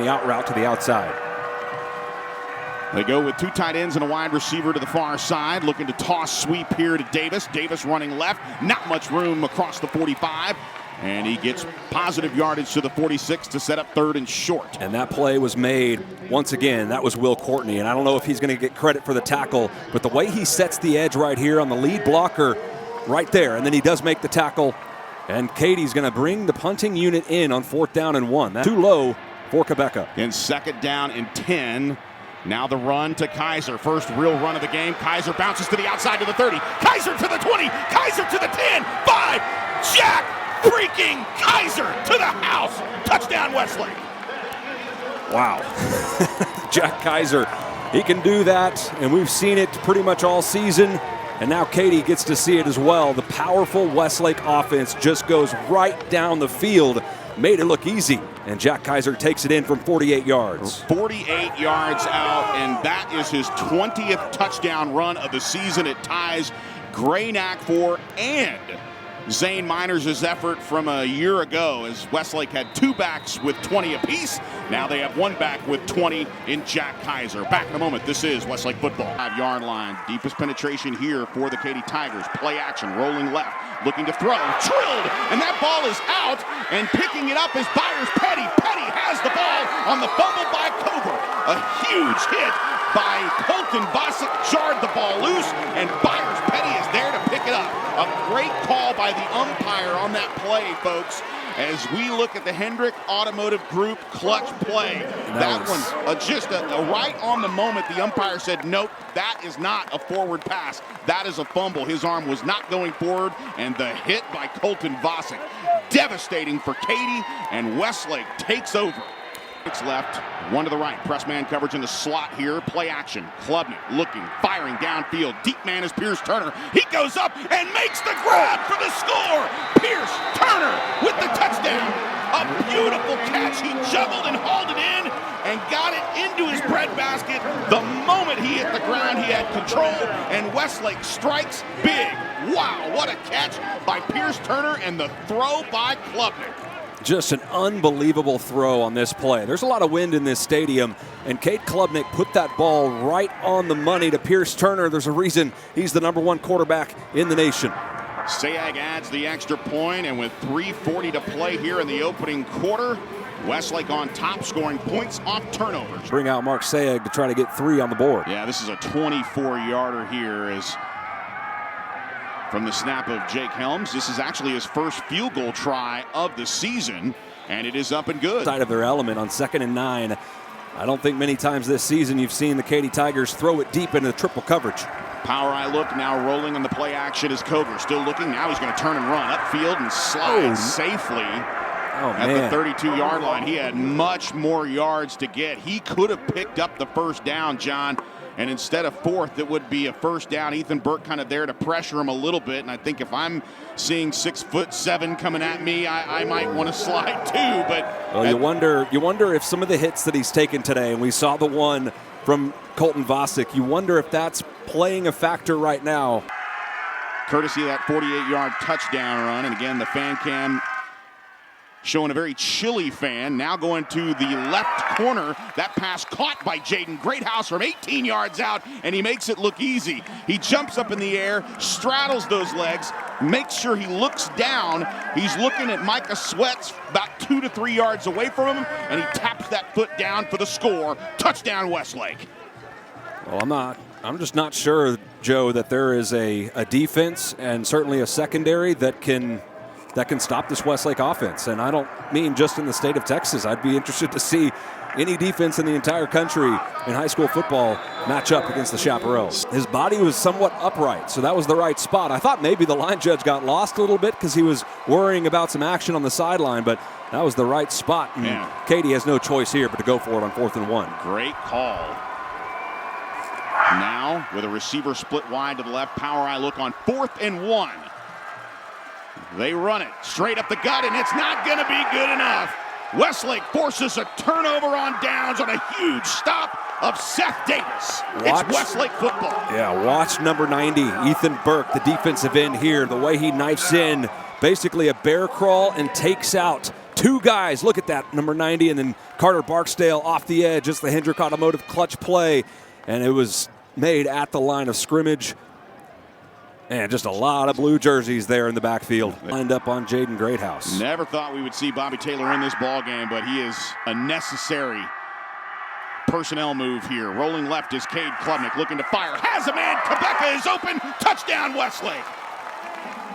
the out route to the outside. They go with two tight ends and a wide receiver to the far side, looking to toss sweep here to Davis. Davis running left, not much room across the 45. And he gets positive yardage to the 46 to set up 3rd and short. And that play was made, once again, that was Will Courtney. And I don't know if he's going to get credit for the tackle, but the way he sets the edge right here on the lead blocker right there, and then he does make the tackle. And Katy's going to bring the punting unit in on 4th down and 1. That's too low for Quebeca. In 2nd down and 10. Now the run to Kaiser. First real run of the game. Kaiser bounces to the outside to the 30. Kaiser to the 20. Kaiser to the 10. 5. Jack freaking Kaiser to the house. Touchdown Westlake. Wow. Jack Kaiser, he can do that, and we've seen it pretty much all season. And now Katy gets to see it as well. The powerful Westlake offense just goes right down the field. Made it look easy, and Jack Kaiser takes it in from 48 yards. 48 yards out, and that is his 20th touchdown run of the season. It ties Graynack for and Zane Miners' effort from a year ago, as Westlake had 2 backs with 20 apiece. Now they have 1 back with 20 in Jack Kaiser. Back in a moment. This is Westlake football. 5-yard line. Deepest penetration here for the Katy Tigers. Play action. Rolling left. Looking to throw. Drilled. And that ball is out. And picking it up is Byers Petty. Petty has the ball on the fumble by Cover. A huge hit by Colton Bosick. Jarred the ball loose. And Byers Petty is there to pick it up. A great call by the umpire on that play, folks, as we look at the Hendrick Automotive Group clutch play. That one, just a right on the moment, the umpire said, nope, that is not a forward pass. That is a fumble. His arm was not going forward, and the hit by Colton Bosick, devastating for Katy, and Westlake takes over. It's left, 1 to the right. Press man coverage in the slot here. Play action. Klubnik looking, firing downfield. Deep man is Pierce Turner. He goes up and makes the grab for the score. Pierce Turner with the touchdown. A beautiful catch. He juggled and hauled it in and got it into his breadbasket. The moment he hit the ground, he had control, and Westlake strikes big. Wow, what a catch by Pierce Turner, and the throw by Klubnik. Just an unbelievable throw on this play. There's a lot of wind in this stadium, and Kate Klubnik put that ball right on the money to Pierce Turner. There's a reason he's the #1 quarterback in the nation. Sayag adds the extra point, and with 3:40 to play here in the opening quarter, Westlake on top, scoring points off turnovers. Bring out Mark Sayag to try to get 3 on the board. Yeah, this is a 24-yarder here as from the snap of Jake Helms. This is actually his first field goal try of the season, and it is up and good. Side of their element on 2nd and 9. I don't think many times this season you've seen the Katy Tigers throw it deep into triple coverage. Power eye look, now rolling on the play action is Coger. Still looking, now he's going to turn and run upfield and slide safely at the 32-yard line. He had much more yards to get. He could have picked up the first down, John. And instead of 4th, it would be a first down. Ethan Burke kind of there to pressure him a little bit. And I think if I'm seeing 6'7" coming at me, I might want to slide too. But well, you wonder if some of the hits that he's taken today, and we saw the one from Colton Bosick, you wonder if that's playing a factor right now. Courtesy of that 48-yard touchdown run. And again, the fan cam showing a very chilly fan. Now going to the left corner. That pass caught by Jaden Greathouse from 18 yards out, and he makes it look easy. He jumps up in the air, straddles those legs, makes sure he looks down. He's looking at Micah Sweats about 2 to 3 yards away from him, and he taps that foot down for the score. Touchdown Westlake. Well, I'm just not sure, Joe, that there is a defense and certainly a secondary that can stop this Westlake offense. And I don't mean just in the state of Texas. I'd be interested to see any defense in the entire country in high school football match up against the Chaparrals. His body was somewhat upright, so that was the right spot. I thought maybe the line judge got lost a little bit because he was worrying about some action on the sideline, but that was the right spot. And Katy has no choice here but to go for it on 4th and 1. Great call. Now, with a receiver split wide to the left, power eye look on 4th and 1. They run it straight up the gut, and it's not going to be good enough. Westlake forces a turnover on downs on a huge stop of Seth Davis. It's Westlake football. Yeah, watch number 90, Ethan Burke, the defensive end here, the way he knifes in, basically a bear crawl and takes out two guys. Look at that, number 90, and then Carter Barksdale off the edge. It's the Hendrick Automotive clutch play, and it was made at the line of scrimmage. And just a lot of blue jerseys there in the backfield. Lined up on Jaden Greathouse. Never thought we would see Bobby Taylor in this ball game, but he is a necessary personnel move here. Rolling left is Cade Klubnik looking to fire. Has a man. Quebeca is open. Touchdown, Westlake.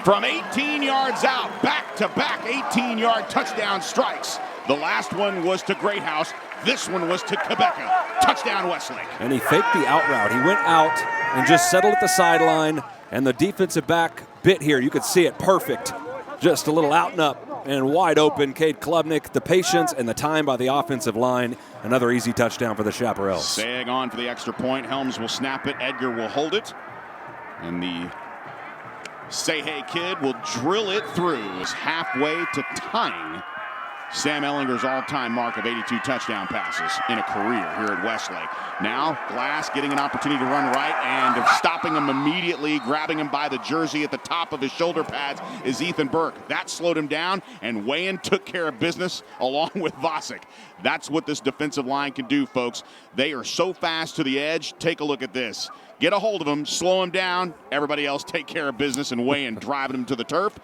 From 18 yards out, back-to-back 18-yard touchdown strikes. The last one was to Greathouse. This one was to Quebeca. Touchdown, Westlake. And he faked the out route. He went out and just settled at the sideline. And the defensive back bit here, you could see it perfect. Just a little out and up and wide open. Cade Klubnik, the patience and the time by the offensive line. Another easy touchdown for the Chaparrals. Sag on for the extra point. Helms will snap it. Edgar will hold it. And the Say Hey Kid will drill it through. Is halfway to tying Sam Ellinger's all-time mark of 82 touchdown passes in a career here at Westlake. Now, Glass getting an opportunity to run right and stopping him immediately, grabbing him by the jersey at the top of his shoulder pads is Ethan Burke. That slowed him down, and Wayan took care of business along with Vosick. That's what this defensive line can do, folks. They are so fast to the edge. Take a look at this. Get a hold of him, slow him down. Everybody else take care of business, and Wayan driving him to the turf.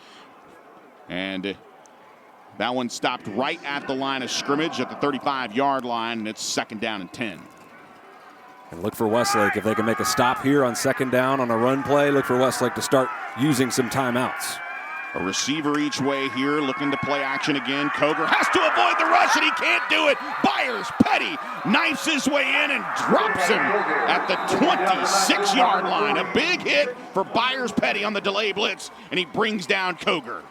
And that one stopped right at the line of scrimmage at the 35-yard line, and it's 2nd down and 10. And look for Westlake. If they can make a stop here on 2nd down on a run play, look for Westlake to start using some timeouts. A receiver each way here, looking to play action again. Koger has to avoid the rush, and he can't do it. Byers, Petty, knifes his way in and drops him at the 26-yard line. A big hit for Byers, Petty on the delay blitz, and he brings down Koger.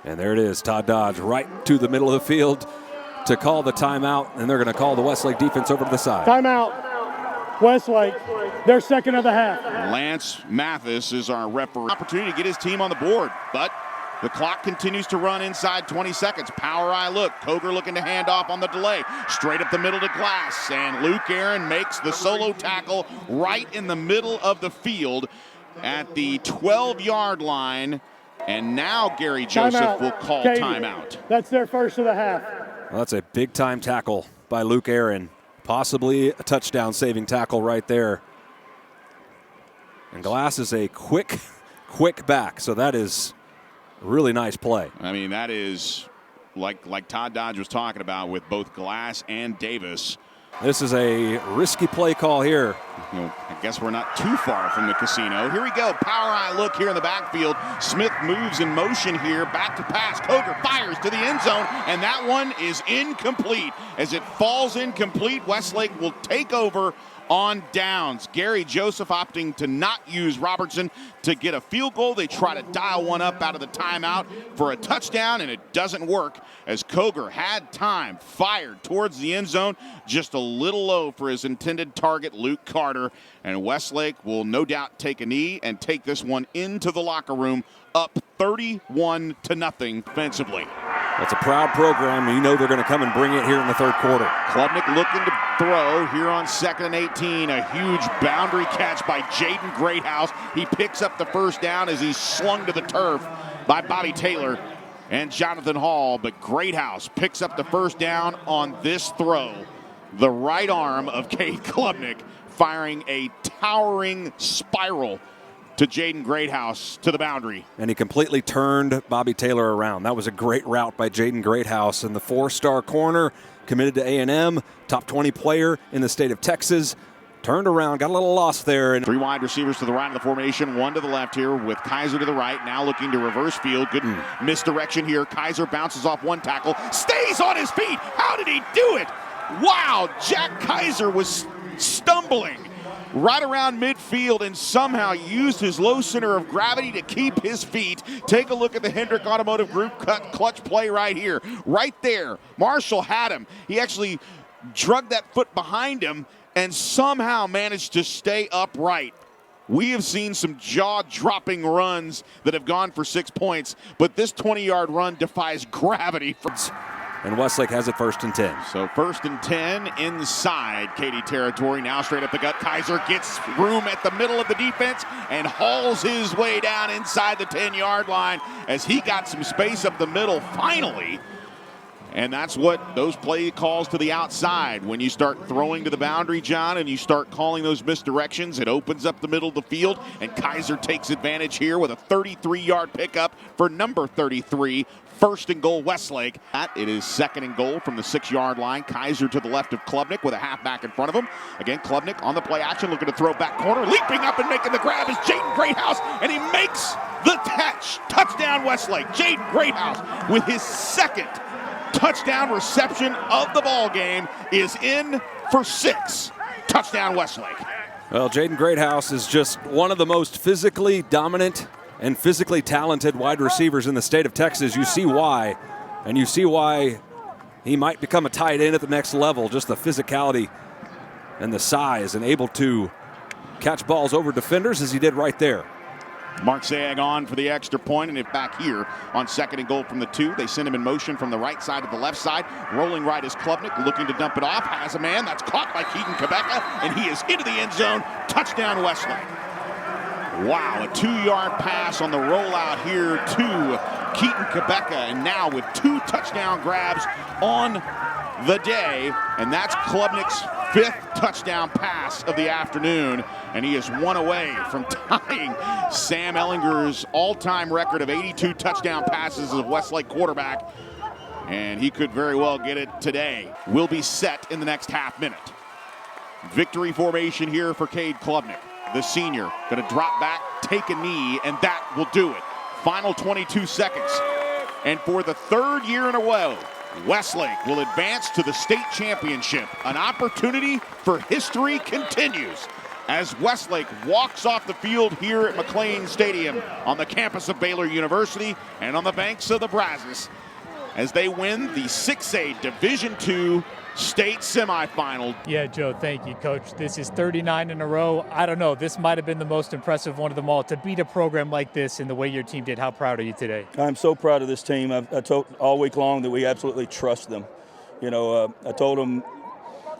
And there it is, Todd Dodge right to the middle of the field to call the timeout, and they're going to call the Westlake defense over to the side. Timeout, Westlake, their second of the half. Lance Mathis is our referee. Opportunity to get his team on the board, but the clock continues to run inside 20 seconds. Power eye look, Koger looking to hand off on the delay. Straight up the middle to Glass, and Luke Aaron makes the solo tackle right in the middle of the field at the 12-yard line. And now Gary Joseph will call Katy. Timeout. That's their first of the half. Well, that's a big-time tackle by Luke Aaron. Possibly a touchdown-saving tackle right there. And Glass is a quick back, so that is a really nice play. I mean, that is like Todd Dodge was talking about with both Glass and Davis. This is a risky play call here. You know, I guess we're not too far from the casino. Here we go. Power eye look here in the backfield. Smith moves in motion here. Back to pass. Koger fires to the end zone, and that one is incomplete. As it falls incomplete, Westlake will take over on downs. Gary Joseph opting to not use Robertson to get a field goal. They try to dial one up out of the timeout for a touchdown, and it doesn't work as Koger had time, fired towards the end zone, just a little low for his intended target, Luke Carter. And Westlake will no doubt take a knee and take this one into the locker room, up 31-0 defensively. That's a proud program, and you know they're going to come and bring it here in the third quarter. Klubnik looking to throw here on 2nd and 18. A huge boundary catch by Jaden Greathouse. He picks up the first down as he's slung to the turf by Bobby Taylor and Jonathan Hall. But Greathouse picks up the first down on this throw. The right arm of Cade Klubnik firing a towering spiral to Jaden Greathouse to the boundary. And he completely turned Bobby Taylor around. That was a great route by Jaden Greathouse. And the 4-star corner, committed to A&M, top 20 player in the state of Texas. Turned around, got a little lost there. And 3 wide receivers to the right of the formation, 1 to the left here with Kaiser to the right. Now looking to reverse field. Good misdirection here. Kaiser bounces off 1 tackle, stays on his feet. How did he do it? Wow, Jack Kaiser was stumbling right around midfield and somehow used his low center of gravity to keep his feet. Take a look at the Hendrick Automotive Group clutch play right here. Right there, Marshall had him. He actually drug that foot behind him and somehow managed to stay upright. We have seen some jaw-dropping runs that have gone for 6 points, but this 20-yard run defies gravity. And Westlake has it 1st and 10. So 1st and 10 inside Katy territory. Now straight up the gut. Kaiser gets room at the middle of the defense and hauls his way down inside the 10-yard line as he got some space up the middle finally. And that's what those play calls to the outside. When you start throwing to the boundary, John, and you start calling those misdirections, it opens up the middle of the field, and Kaiser takes advantage here with a 33-yard pickup for number 33. First and goal, Westlake. It is second and goal from the 6-yard line. Kaiser to the left of Klubnik with a halfback in front of him. Again, Klubnik on the play action, looking to throw back corner. Leaping up and making the grab is Jaden Greathouse, and he makes the catch. Touchdown, Westlake. Jaden Greathouse with his second touchdown reception of the ball game is in for 6. Touchdown, Westlake. Well, Jaden Greathouse is just one of the most physically dominant and physically talented wide receivers in the state of Texas. You see why, and you see why he might become a tight end at the next level. Just the physicality and the size, and able to catch balls over defenders as he did right there. Mark Sayag on for the extra point, and if back here on second and goal from the 2, they send him in motion from the right side to the left side. Rolling right is Klubnik, looking to dump it off. Has a man that's caught by Keaton Quebeca, and he is into the end zone. Touchdown, Westlake. Wow, a 2-yard pass on the rollout here to Keaton Quebeca, and now with 2 touchdown grabs on the day, and that's Klubnik's 5th touchdown pass of the afternoon, and he is 1 away from tying Sam Ellinger's all-time record of 82 touchdown passes as a Westlake quarterback, and he could very well get it today. Will be set in the next half minute. Victory formation here for Cade Klubnik, the senior, going to drop back, take a knee, and that will do it. Final 22 seconds, and for the 3rd year in a row, Westlake will advance to the state championship. An opportunity for history continues as Westlake walks off the field here at McLean Stadium on the campus of Baylor University and on the banks of the Brazos as they win the 6A Division II state semifinal. Yeah, Joe, thank you, Coach. This is 39 in a row. I don't know. This might have been the most impressive one of them all. To beat a program like this in the way your team did, how proud are you today? I'm so proud of this team. I told all week long that we absolutely trust them. You know, I told them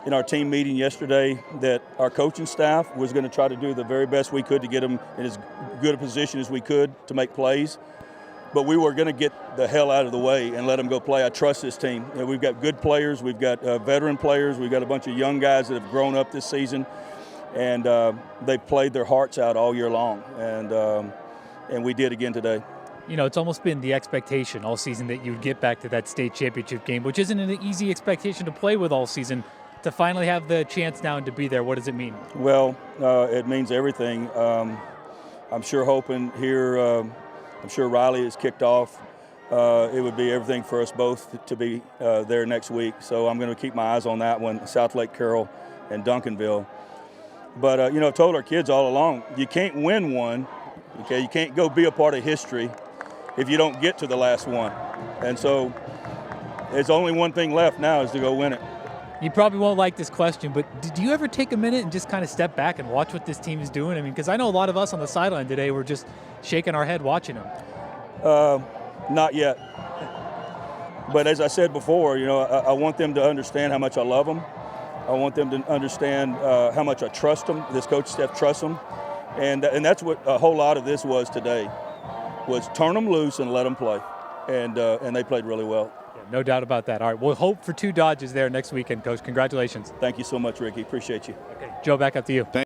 in our team meeting yesterday that our coaching staff was going to try to do the very best we could to get them in as good a position as we could to make plays. But we were going to get the hell out of the way and let them go play. I trust this team. You know, we've got good players. We've got veteran players. We've got a bunch of young guys that have grown up this season. And they played their hearts out all year long. And we did again today. You know, it's almost been the expectation all season that you'd get back to that state championship game, which isn't an easy expectation to play with all season. To finally have the chance now and to be there, what does it mean? Well, it means everything. I'm sure hoping here, I'm sure Riley has kicked off. It would be everything for us both to be there next week. So I'm going to keep my eyes on that one, South Lake Carroll and Duncanville. But, you know, I've told our kids all along, you can't win one, okay? You can't go be a part of history if you don't get to the last one. And so there's only one thing left now is to go win it. You probably won't like this question, but did you ever take a minute and just kind of step back and watch what this team is doing? I mean, because I know a lot of us on the sideline today were just shaking our head watching them. Not yet. But as I said before, you know, I want them to understand how much I love them. I want them to understand how much I trust them. This coach staff trusts them. And that's what a whole lot of this was today, was turn them loose and let them play. And they played really well. No doubt about that. All right, we'll hope for 2 Dodges there next weekend, Coach. Congratulations. Thank you so much, Ricky. Appreciate you. Okay, Joe, back up to you.